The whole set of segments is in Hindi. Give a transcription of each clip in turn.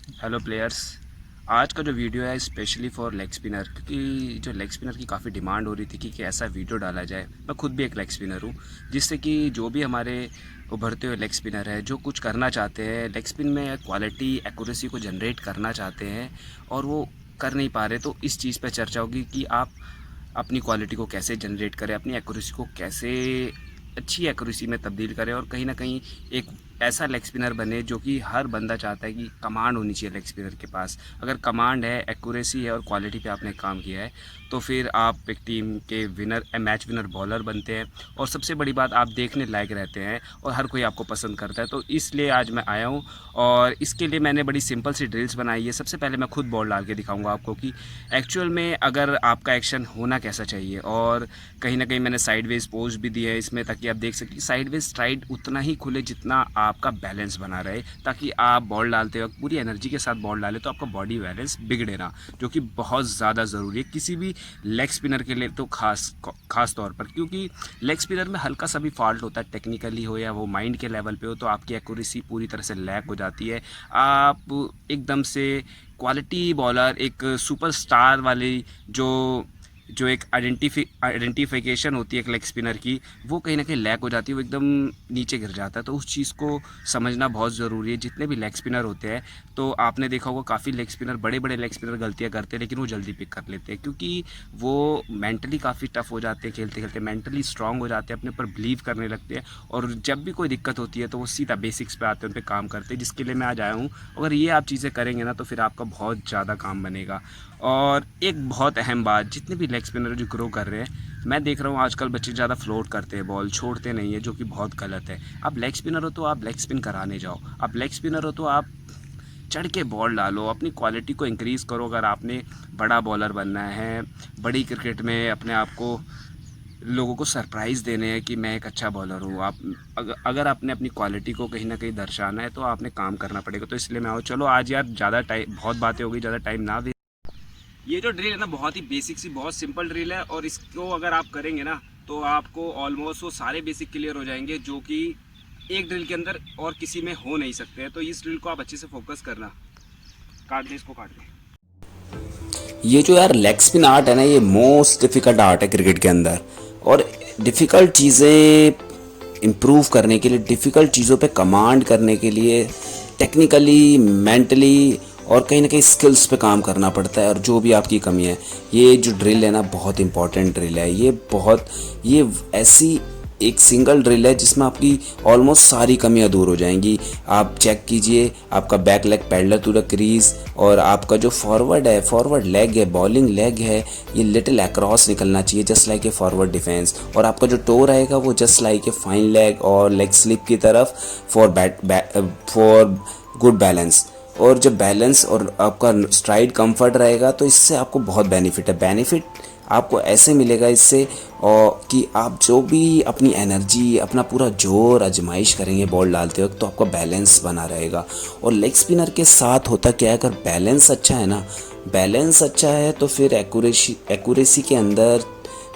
Hello players. आज का जो वीडियो है स्पेशली फॉर लेग स्पिनर, क्योंकि जो लेग स्पिनर की काफ़ी डिमांड हो रही थी कि ऐसा वीडियो डाला जाए। मैं खुद भी एक लेग स्पिनर हूँ, जिससे कि जो भी हमारे उभरते हुए लेग स्पिनर है जो कुछ करना चाहते हैं, लेग स्पिन में क्वालिटी एक्यूरेसी को जनरेट करना चाहते हैं और वो कर नहीं पा रहे, तो इस चीज़ पर चर्चा होगी कि आप अपनी क्वालिटी को कैसे जनरेट करें, अपनी एक्यूरेसी को कैसे अच्छी एक्यूरेसी में तब्दील करें और कहीं ना कहीं एक ऐसा लेग स्पिनर बने जो कि हर बंदा चाहता है कि कमांड होनी चाहिए लेग स्पिनर के पास। अगर कमांड है, एक्यूरेसी है और क्वालिटी पे आपने काम किया है, तो फिर आप एक टीम के विनर, मैच विनर बॉलर बनते हैं और सबसे बड़ी बात, आप देखने लायक रहते हैं और हर कोई आपको पसंद करता है। तो इसलिए आज मैं आया हूँ और इसके लिए मैंने बड़ी सिंपल सी ड्रिल्स बनाई है। सबसे पहले मैं खुद बॉल डाल के दिखाऊंगा आपको कि एक्चुअल में अगर आपका एक्शन होना कैसा चाहिए, और कहीं ना कहीं मैंने साइडवेज पोज भी दी है इसमें, ताकि आप देख सकें साइडवेज स्ट्राइड उतना ही खुले जितना आपका बैलेंस बना रहे, ताकि आप बॉल डालते वक्त पूरी एनर्जी के साथ बॉल डालें तो आपका बॉडी बैलेंस बिगड़े ना, जो कि बहुत ज़्यादा ज़रूरी है किसी भी लेग स्पिनर के लिए, तो खास तौर पर, क्योंकि लेग स्पिनर में हल्का सा भी फॉल्ट होता है, टेक्निकली हो या वो माइंड के लेवल पे हो, तो आपकी एक्यूरेसी पूरी तरह से लैक हो जाती है। आप एकदम से क्वालिटी बॉलर, एक सुपरस्टार वाली जो जो एक आइडेंटिफिकेशन होती है एक लेग स्पिनर की, वो कहीं ना कहीं लैक हो जाती है, वो एकदम नीचे गिर जाता है। तो उस चीज़ को समझना बहुत ज़रूरी है। जितने भी लेग स्पिनर होते हैं, तो आपने देखा होगा काफ़ी लेग स्पिनर, बड़े बड़े लेग स्पिनर गलतियां करते हैं, लेकिन वो जल्दी पिक कर लेते हैं क्योंकि वो मेंटली काफ़ी टफ हो जाते हैं, खेलते खेलते मेंटली स्ट्रांग हो जाते हैं, अपने ऊपर बिलीव करने लगते हैं और जब भी कोई दिक्कत होती है तो वो सीधा बेसिक्स पे आते हैं, उन पर काम करते हैं, जिसके लिए मैं आज आया हूँ। अगर ये आप चीज़ें करेंगे ना, तो फिर आपका बहुत ज़्यादा काम बनेगा। और एक बहुत अहम बात, जितने भी लेग स्पिनर जो ग्रो कर रहे हैं, मैं देख रहा हूँ आजकल बच्चे ज़्यादा फ्लोट करते हैं, बॉल छोड़ते नहीं है, जो कि बहुत गलत है। आप लेग स्पिनर हो तो आप लेग स्पिन कराने जाओ, आप लेग स्पिनर हो तो आप चढ़ के बॉल डालो, अपनी क्वालिटी को इंक्रीज़ करो। अगर आपने बड़ा बॉलर बनना है, बड़ी क्रिकेट में अपने आप को, लोगों को सरप्राइज़ देने हैं कि मैं एक अच्छा बॉलर हूँ, आप अगर आपने अपनी क्वालिटी को कहीं ना कहीं दर्शाना है, तो आपने काम करना पड़ेगा। तो इसलिए मैं आओ, चलो आज यार ज़्यादा टाइम, बहुत बातें हो गई, ज़्यादा टाइम ना। ये जो ड्रिल है ना, बहुत ही बेसिक सी, बहुत सिंपल ड्रिल है और इसको अगर आप करेंगे ना, तो आपको ऑलमोस्ट वो सारे बेसिक क्लियर हो जाएंगे जो कि एक ड्रिल के अंदर और किसी में हो नहीं सकते हैं। तो इस ड्रिल को आप अच्छे से फोकस करना। काट दे, इसको काट दे। ये जो यार लेग स्पिन आर्ट है ना, ये मोस्ट डिफ़िकल्ट आर्ट है क्रिकेट के अंदर। और डिफ़िकल्ट चीज़ें इम्प्रूव करने के लिए, डिफ़िकल्ट चीज़ों पे कमांड करने के लिए टेक्निकली, मेंटली और कहीं ना कहीं स्किल्स पे काम करना पड़ता है। और जो भी आपकी कमी है, ये जो ड्रिल है ना, बहुत इंपॉर्टेंट ड्रिल है। ये ऐसी एक सिंगल ड्रिल है जिसमें आपकी ऑलमोस्ट सारी कमियां दूर हो जाएंगी। आप चेक कीजिए, आपका back leg parallel to the crease और आपका जो फॉरवर्ड लेग है, बॉलिंग लेग है, ये लिटिल अक्रॉस निकलना चाहिए, just like a forward defence. और आपका जो टो रहेगा वो just like a fine leg और लेग स्लिप की तरफ, फॉर गुड बैलेंस। और जब बैलेंस और आपका स्ट्राइड कंफर्ट रहेगा, तो इससे आपको बहुत बेनिफिट है। बेनिफिट आपको ऐसे मिलेगा इससे, और कि आप जो भी अपनी एनर्जी, अपना पूरा जोर आजमाइश करेंगे बॉल डालते वक्त, तो आपका बैलेंस बना रहेगा। और लेग स्पिनर के साथ होता क्या है, अगर बैलेंस अच्छा है ना, बैलेंस अच्छा है तो फिर एक्यूरेसी के अंदर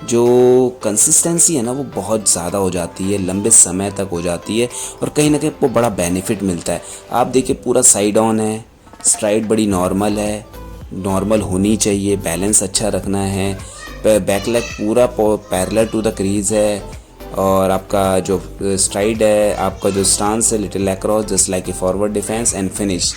जो कंसिस्टेंसी है ना, वो बहुत ज़्यादा हो जाती है, लंबे समय तक हो जाती है और कहीं ना कहीं आपको बड़ा बेनिफिट मिलता है। आप देखिए, पूरा साइड ऑन है, स्ट्राइड बड़ी नॉर्मल है, नॉर्मल होनी चाहिए, बैलेंस अच्छा रखना है, बैक लेग पूरा पैरेलल टू द क्रीज है, और आपका जो स्ट्राइड है, आपका जो स्टांस है, little across just like a forward defence and finish.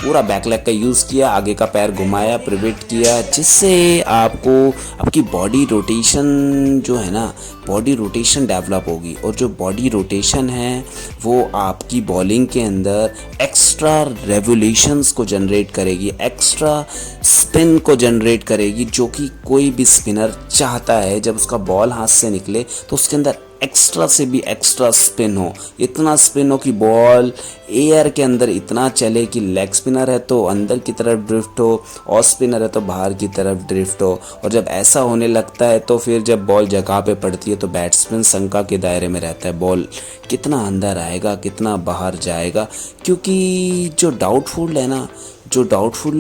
पूरा बैक लेग का यूज़ किया, आगे का पैर घुमाया, प्रिवेट किया, जिससे आपको आपकी बॉडी रोटेशन जो है ना, बॉडी रोटेशन डेवलप होगी। और जो बॉडी रोटेशन है वो आपकी बॉलिंग के अंदर एक्स्ट्रा रेवोल्यूशंस को जनरेट करेगी, एक्स्ट्रा स्पिन को जनरेट करेगी, जो कि कोई भी स्पिनर चाहता है। जब उसका बॉल हाथ से निकले तो उसके अंदर एक्स्ट्रा से भी एक्स्ट्रा स्पिन हो, इतना स्पिन हो कि बॉल एयर के अंदर इतना चले कि लेग स्पिनर है तो अंदर की तरफ ड्रिफ्ट हो, ऑफ स्पिनर है तो बाहर की तरफ ड्रिफ्ट हो। और जब ऐसा होने लगता है, तो फिर जब बॉल जगह पे पड़ती है, तो बैट्समैन शंका के दायरे में रहता है, बॉल कितना अंदर आएगा, कितना बाहर जाएगा। क्योंकि जो डाउटफुल है ना, जो डाउटफुल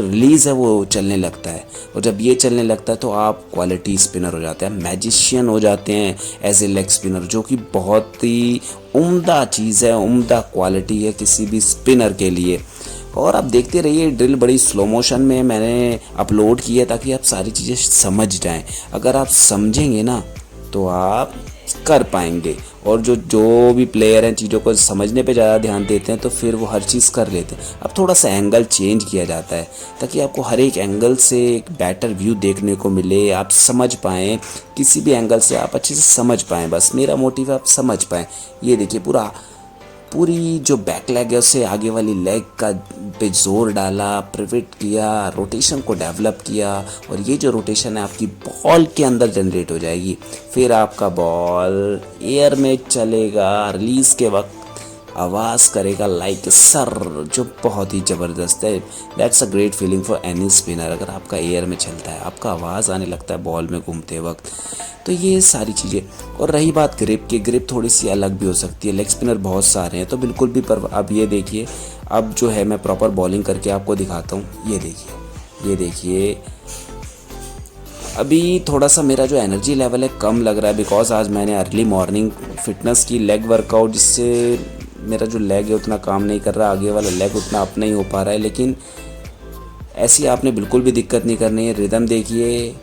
रिलीज़ है, वो चलने लगता है। और जब ये चलने लगता है, तो आप क्वालिटी स्पिनर हो जाते हैं, मैजिशियन हो जाते हैं एज ए लेग स्पिनर, जो कि बहुत ही उम्दा चीज़ है, उम्दा क्वालिटी है किसी भी स्पिनर के लिए। और आप देखते रहिए, ड्रिल बड़ी स्लो मोशन में मैंने अपलोड की है ताकि आप सारी चीज़ें समझ जाएं। अगर आप समझेंगे ना तो आप कर पाएंगे। और जो भी प्लेयर हैं चीज़ों को समझने पे ज़्यादा ध्यान देते हैं तो फिर वो हर चीज़ कर लेते हैं। अब थोड़ा सा एंगल चेंज किया जाता है ताकि आपको हर एक एंगल से एक बेटर व्यू देखने को मिले, आप समझ पाएँ, किसी भी एंगल से आप अच्छे से समझ पाएँ। बस मेरा मोटिव आप समझ पाएँ। ये देखिए, पूरी जो बैक लेग है उससे आगे वाली लेग का पे जोर डाला, प्रिवेट किया, रोटेशन को डेवलप किया, और ये जो रोटेशन है आपकी बॉल के अंदर जनरेट हो जाएगी। फिर आपका बॉल एयर में चलेगा, रिलीज के वक्त आवाज़ करेगा लाइक सर, जो बहुत ही ज़बरदस्त है। That's a great feeling for any spinner. अगर आपका एयर में चलता है, आपका आवाज़ आने लगता है बॉल में घूमते वक्त, तो ये सारी चीज़ें। और रही बात ग्रिप की, ग्रिप थोड़ी सी अलग भी हो सकती है। लेग स्पिनर बहुत सारे हैं तो बिल्कुल भी अब ये देखिए, अब जो है मैं प्रॉपर बॉलिंग करके आपको दिखाता हूँ। ये देखिए अभी थोड़ा सा मेरा जो एनर्जी लेवल है कम लग रहा है, बिकॉज आज मैंने अर्ली मॉर्निंग फिटनेस की, लेग वर्कआउट, जिससे मेरा जो लेग है उतना काम नहीं कर रहा, आगे वाला लेग उतना अप नहीं हो पा रहा है। लेकिन ऐसी आपने बिल्कुल भी दिक्कत नहीं करनी है। रिदम देखिए,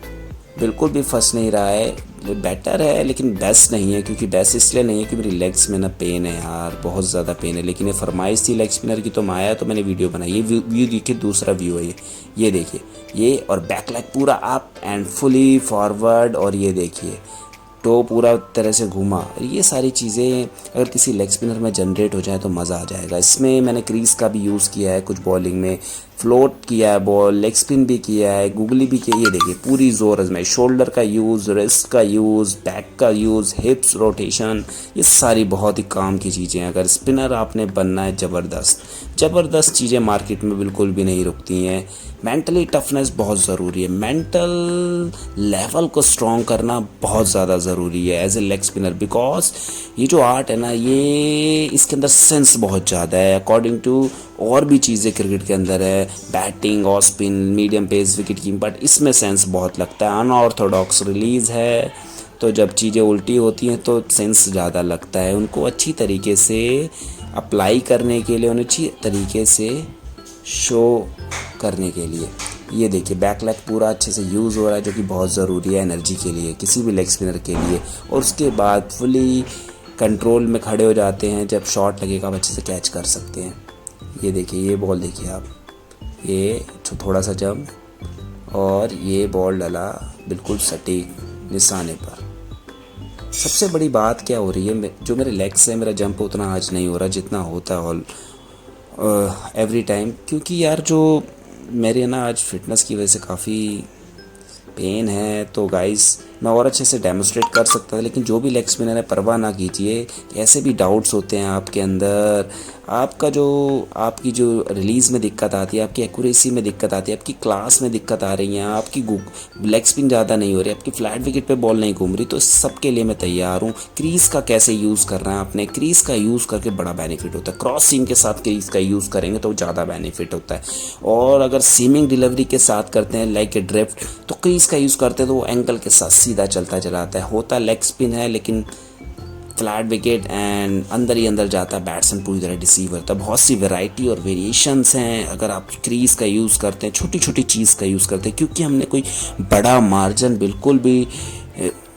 बिल्कुल भी फंस नहीं रहा है, बेटर है लेकिन बेस्ट नहीं है। क्योंकि बेस्ट इसलिए नहीं है कि मेरी लेग्स में ना पेन है यार, बहुत ज़्यादा पेन है। लेकिन ये फरमाइश थी लेग स्पिनर की तो मैं आया तो मैंने वीडियो बनाई। ये व्यू देखिए, दूसरा व्यू है ये देखिए, ये और बैक लेग पूरा अप एंड फुली फॉरवर्ड, और ये देखिए टो पूरा तरह से घूमा। और ये सारी चीज़ें अगर किसी लेग स्पिनर में जनरेट हो जाए तो मज़ा आ जाएगा। इसमें मैंने क्रीज का भी यूज़ किया है, कुछ बॉलिंग में फ्लोट किया है बॉल, लेग स्पिन भी किया है, गुगली भी किया है। ये देखिए पूरी जोर में शोल्डर का यूज़, रिस्ट का यूज़, बैक का यूज़, हिप्स रोटेशन, ये सारी बहुत ही काम की चीज़ें हैं। अगर स्पिनर आपने बनना है ज़बरदस्त चीज़ें मार्केट में बिल्कुल भी नहीं रुकती हैं। मेंटली टफनेस बहुत ज़रूरी है, मेंटल लेवल को स्ट्रॉन्ग करना बहुत ज़्यादा ज़रूरी है as a leg spinner. Because ये जो आर्ट है ना, ये इसके अंदर सेंस बहुत ज़्यादा है अकॉर्डिंग टू और भी चीज़ें क्रिकेट के अंदर है, बैटिंग और spin, medium pace, wicket keeping, but इसमें सेंस बहुत लगता है। अनऑर्थोडॉक्स रिलीज़ है तो जब चीज़ें उल्टी होती हैं तो सेंस ज़्यादा लगता है। उनको अच्छी तरीके से अप्लाई करने के लिए, उन्हें अच्छी तरीके से शो करने के लिए, ये देखिए बैक लेग पूरा अच्छे से यूज़ हो रहा है, जो कि बहुत ज़रूरी है एनर्जी के लिए, किसी भी लेग स्पिनर के लिए। और उसके बाद फुली कंट्रोल में खड़े हो जाते हैं, जब शॉट लगेगा आप अच्छे से कैच कर सकते हैं। ये देखिए, ये बॉल देखिए आप, ये थोड़ा सा जंप, और ये बॉल डला बिल्कुल सटीक निशाने पर। सबसे बड़ी बात क्या हो रही है, जो मेरे लेग्स है, मेरा जंप उतना आज नहीं हो रहा जितना होता है एवरी टाइम। क्योंकि यार जो मेरे ना आज फिटनेस की वजह से काफ़ी पेन है, तो गाइस मैं और अच्छे से डेमोस्ट्रेट कर सकता था। लेकिन जो भी लेग स्पिनर है, परवाह ना कीजिए, ऐसे भी डाउट्स होते हैं आपके अंदर। आपकी जो रिलीज़ में दिक्कत आती है, आपकी एक्यूरेसी में दिक्कत आती है, आपकी क्लास में दिक्कत आ रही है, आपकी लेग स्पिन ज़्यादा नहीं हो रही, आपकी फ्लैट विकेट पे बॉल नहीं घूम रही, तो सब के लिए मैं तैयार हूँ। क्रीज़ का कैसे यूज़ करना है आपने, क्रीज़ का यूज़ करके बड़ा बेनिफिट होता है। क्रॉस सीम के साथ क्रीज़ का यूज़ करेंगे तो ज़्यादा बेनिफिट होता है। और अगर सीमिंग डिलीवरी के साथ करते हैं लाइक ए ड्रिफ्ट, तो क्रीज़ का यूज़ करते हैं तो वो एंकल के साथ सीधा चलता चलाता है, होता लेग स्पिन है लेकिन फ्लैट विकेट एंड अंदर ही अंदर जाता है, बैट्समैन पूरी तरह डिसीव होता है। बहुत सी वैरायटी और वेरिएशंस हैं अगर आप क्रीज़ का यूज़ करते हैं, छोटी छोटी चीज़ का यूज़ करते हैं। क्योंकि हमने कोई बड़ा मार्जिन बिल्कुल भी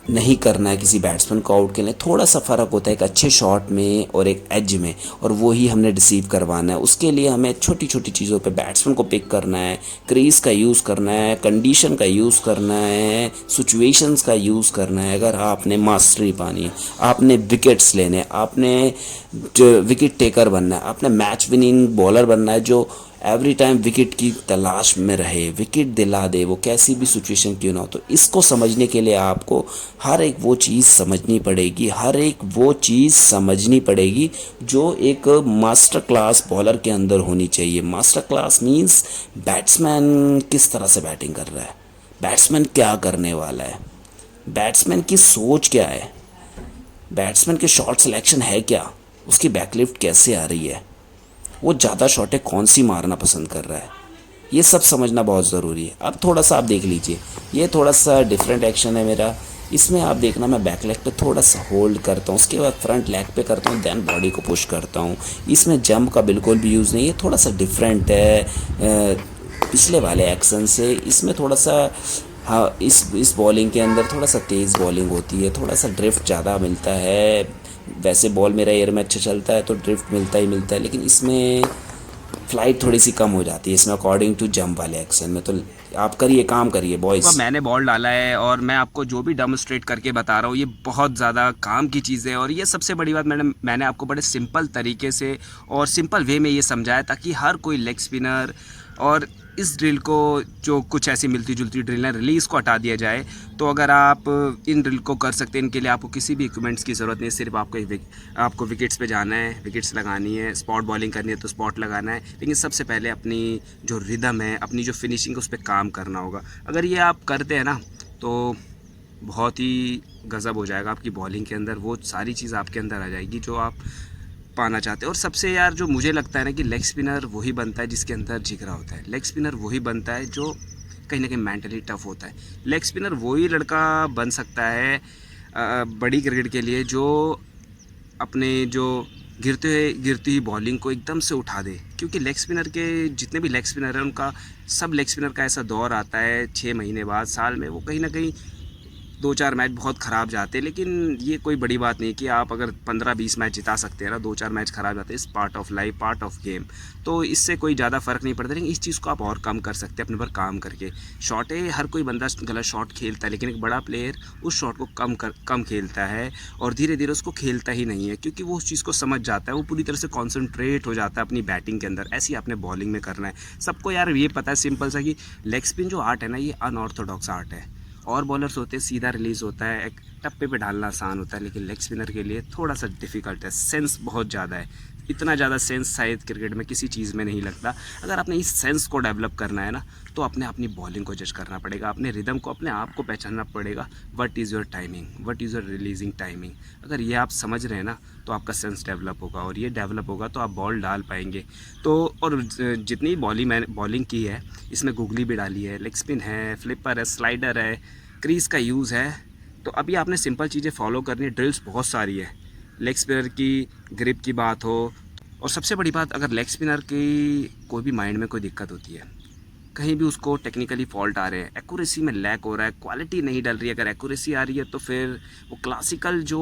नहीं करना है किसी बैट्समैन को आउट के लिए। थोड़ा सा फ़र्क होता है एक अच्छे शॉट में और एक एज में, और वो ही हमने रिसीव करवाना है। उसके लिए हमें छोटी छोटी चीज़ों पे बैट्समैन को पिक करना है, क्रीज़ का यूज़ करना है, कंडीशन का यूज़ करना है, सिचुएशंस का यूज़ करना है। अगर आपने मास्टरी पानी है, आपने विकेट्स लेने, आपने जो विकेट टेकर बनना है, आपने मैच विनिंग बॉलर बनना है जो एवरी टाइम विकेट की तलाश में रहे, विकेट दिला दे, वो कैसी भी सिचुएशन क्यों ना हो, तो इसको समझने के लिए आपको हर एक वो चीज़ समझनी पड़ेगी, हर एक वो चीज़ समझनी पड़ेगी जो एक मास्टर क्लास बॉलर के अंदर होनी चाहिए। मास्टर क्लास मीन्स बैट्समैन किस तरह से बैटिंग कर रहा है, बैट्समैन क्या करने वाला है, बैट्समैन की सोच क्या है, बैट्समैन के शॉट सिलेक्शन है क्या, उसकी बैकलिफ्ट कैसे आ रही है, वो ज़्यादा शॉटें कौन सी मारना पसंद कर रहा है, ये सब समझना बहुत ज़रूरी है। अब थोड़ा सा आप देख लीजिए, ये थोड़ा सा डिफरेंट एक्शन है मेरा, इसमें आप देखना मैं बैक लेग पे थोड़ा सा होल्ड करता हूँ, उसके बाद फ्रंट लेग पे करता हूँ, देन बॉडी को पुश करता हूँ। इसमें जंप का बिल्कुल भी यूज़ नहीं है, थोड़ा सा डिफरेंट है पिछले वाले एक्शन से। इसमें थोड़ा सा हाँ, इस बॉलिंग के अंदर थोड़ा सा तेज़ बॉलिंग होती है, थोड़ा सा ड्रिफ्ट ज़्यादा मिलता है। वैसे बॉल मेरा एयर में अच्छा चलता है तो ड्रिफ्ट मिलता ही मिलता है, लेकिन इसमें फ्लाइट थोड़ी सी कम हो जाती है इसमें अकॉर्डिंग टू जंप वाले एक्शन में। तो आप करिए, काम करिए अब बॉयज़। मैंने बॉल डाला है और मैं आपको जो भी डेमोस्ट्रेट करके बता रहा हूँ ये बहुत ज़्यादा काम की चीज़ है। और ये सबसे बड़ी बात मैंने आपको बड़े सिंपल तरीके से और सिंपल वे में ये समझाया ताकि हर कोई लेग स्पिनर और इस ड्रिल को जो कुछ ऐसी मिलती जुलती ड्रिल है रिलीज़ को हटा दिया जाए। तो अगर आप इन ड्रिल को कर सकते हैं, इनके लिए आपको किसी भी इक्विपमेंट्स की ज़रूरत नहीं है, सिर्फ आपको विकेट्स पे जाना है, विकेट्स लगानी है, स्पॉट बॉलिंग करनी है तो स्पॉट लगाना है। लेकिन सबसे पहले अपनी जो रिदम है, अपनी जो फिनिशिंग है उस पर काम करना होगा। अगर ये आप करते हैं ना तो बहुत ही गज़ब हो जाएगा आपकी बॉलिंग के अंदर, वो सारी चीज़ आपके अंदर आ जाएगी जो आप पाना चाहते हैं। और सबसे यार जो मुझे लगता है ना कि लेग स्पिनर वही बनता है जिसके अंदर जिगरा होता है। लेग स्पिनर वही बनता है जो कहीं ना कहीं मेंटली टफ होता है। लेग स्पिनर वही लड़का बन सकता है बड़ी क्रिकेट के लिए जो अपने जो गिरती हुई बॉलिंग को एकदम से उठा दे। क्योंकि लेग स्पिनर के जितने भी लेग स्पिनर हैं उनका सब लेग स्पिनर का ऐसा दौर आता है 6 महीने बाद, साल में, वो कहीं ना कहीं 2-4 मैच बहुत ख़राब जाते हैं। लेकिन ये कोई बड़ी बात नहीं कि आप अगर 15-20 मैच जिता सकते हैं ना, 2-4 मैच ख़राब जाते हैं, इस part of life, part of game. तो इससे कोई ज़्यादा फ़र्क नहीं पड़ता। लेकिन इस चीज़ को आप और कम कर सकते हैं अपने पर काम करके। शॉट है, हर कोई बंदा गलत शॉट खेलता है, लेकिन एक बड़ा प्लेयर उस शॉट को कम खेलता है और धीरे धीरे उसको खेलता ही नहीं है, क्योंकि वो उस चीज़ को समझ जाता है, वो पूरी तरह से कॉन्सेंट्रेट हो जाता है अपनी बैटिंग के अंदर। ऐसे ही आपने बॉलिंग में करना है। सबको यार ये पता है सिंपल सा कि लेग स्पिन जो आर्ट है ना, ये अनऑर्थोडॉक्स आर्ट है। और बॉलर्स होते हैं सीधा रिलीज़ होता है, एक टप्पे पे डालना आसान होता है, लेकिन लेग स्पिनर के लिए थोड़ा सा डिफ़िकल्ट है। सेंस बहुत ज़्यादा है, इतना ज़्यादा सेंस शायद क्रिकेट में किसी चीज़ में नहीं लगता। अगर आपने इस सेंस को डेवलप करना है ना तो अपनी बॉलिंग को जज करना पड़ेगा, अपने रिदम को, अपने आप को पहचानना पड़ेगा। What is your timing, what is your releasing timing. अगर ये आप समझ रहे हैं ना तो आपका सेंस डेवलप होगा, और ये डेवलप होगा तो आप बॉल डाल पाएंगे। तो और जितनी बॉलिंग की है इसमें गुगली भी डाली है, लेग स्पिन है, फ्लिपर है, स्लाइडर है, क्रीज़ का यूज़ है। तो अभी आपने सिंपल चीज़ें फॉलो करनी है। ड्रिल्स बहुत सारी है, लेग स्पिनर की ग्रिप की बात हो, और सबसे बड़ी बात, अगर लेग स्पिनर की कोई भी माइंड में कोई दिक्कत होती है, कहीं भी उसको टेक्निकली फॉल्ट आ रहे हैं, एक्यूरेसी में लैक हो रहा है, क्वालिटी नहीं डल रही है, अगर एक्यूरेसी आ रही है तो फिर वो क्लासिकल जो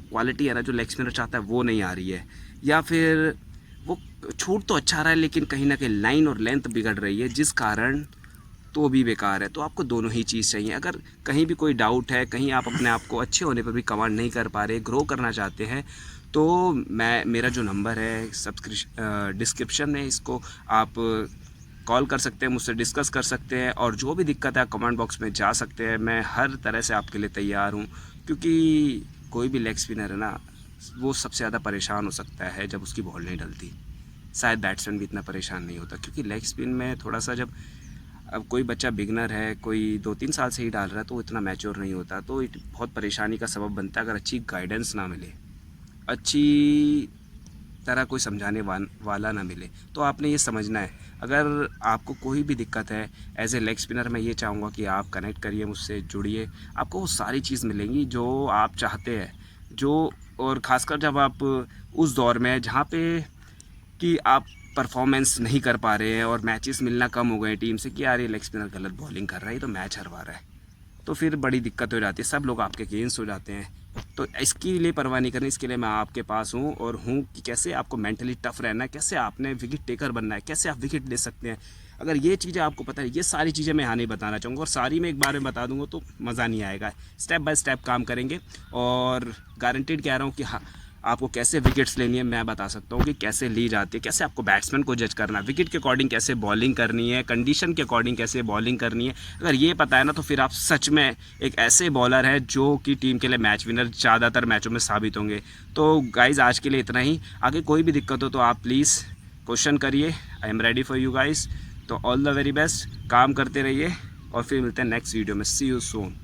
क्वालिटी है ना जो लेग स्पिनर चाहता है वो नहीं आ रही है, या फिर वो छूट तो अच्छा आ रहा है लेकिन कहीं ना कहीं लाइन और लेंथ बिगड़ रही है, जिस कारण तो भी बेकार है। तो आपको दोनों ही चीज़ चाहिए। अगर कहीं भी कोई डाउट है, कहीं आप अपने आप को अच्छे होने पर भी कमांड नहीं कर पा रहे, ग्रो करना चाहते हैं, तो मेरा जो नंबर है डिस्क्रिप्शन में, इसको आप कॉल कर सकते हैं, मुझसे डिस्कस कर सकते हैं, और जो भी दिक्कत है कमेंट बॉक्स में जा सकते हैं। मैं हर तरह से आपके लिए तैयार हूँ, क्योंकि कोई भी लेग स्पिनर है ना वो सबसे ज़्यादा परेशान हो सकता है जब उसकी बॉल नहीं डलती। शायद बैट्समैन भी इतना परेशान नहीं होता, क्योंकि लेग स्पिन में थोड़ा सा जब अब कोई बच्चा बिगनर है, कोई 2-3 साल से ही डाल रहा है, तो इतना मैच्योर नहीं होता, तो बहुत परेशानी का सबब बनता है अगर अच्छी गाइडेंस ना मिले, अच्छी तरह कोई समझाने वाला ना मिले। तो आपने ये समझना है, अगर आपको कोई भी दिक्कत है एज ए लेग स्पिनर, मैं ये चाहूँगा कि आप कनेक्ट करिए मुझसे, जुड़िए, आपको वो सारी चीज़ मिलेंगी जो आप चाहते हैं। और ख़ासकर जब आप उस दौर में जहाँ पे कि आप परफॉर्मेंस नहीं कर पा रहे हैं और मैचेस मिलना कम हो गए टीम से कि यार ये लेग स्पिनर गलत बॉलिंग कर रहा है, तो मैच हरवा रहा है, तो फिर बड़ी दिक्कत हो जाती है, सब लोग आपके अगेंस्ट हो जाते हैं। तो इसके लिए परवाह नहीं करनी, इसके लिए मैं आपके पास हूँ और हूँ कि कैसे आपको मेंटली टफ रहना है, कैसे आपने विकेट टेकर बनना है, कैसे आप विकेट ले सकते हैं। अगर ये चीज़ें आपको पता है, ये सारी चीज़ें मैं यहाँ नहीं बताना चाहूँगा, और सारी मैं एक बार में बता दूँगा तो मज़ा नहीं आएगा। स्टेप बाय स्टेप काम करेंगे, और गारंटीड कह रहा हूँ कि हाँ, आपको कैसे विकेट्स लेनी है मैं बता सकता हूँ कि कैसे ली जाती है, कैसे आपको बैट्समैन को जज करना है, विकेट के अकॉर्डिंग कैसे बॉलिंग करनी है, कंडीशन के अकॉर्डिंग कैसे बॉलिंग करनी है। अगर ये पता है ना तो फिर आप सच में एक ऐसे बॉलर है जो कि टीम के लिए मैच विनर ज़्यादातर मैचों में साबित होंगे। तो गाइज़ आज के लिए इतना ही, आगे कोई भी दिक्कत हो तो आप प्लीज़ क्वेश्चन करिए, I am ready for you guys. तो ऑल द वेरी बेस्ट, काम करते रहिए, और फिर मिलते हैं नेक्स्ट वीडियो में। सी यू सून।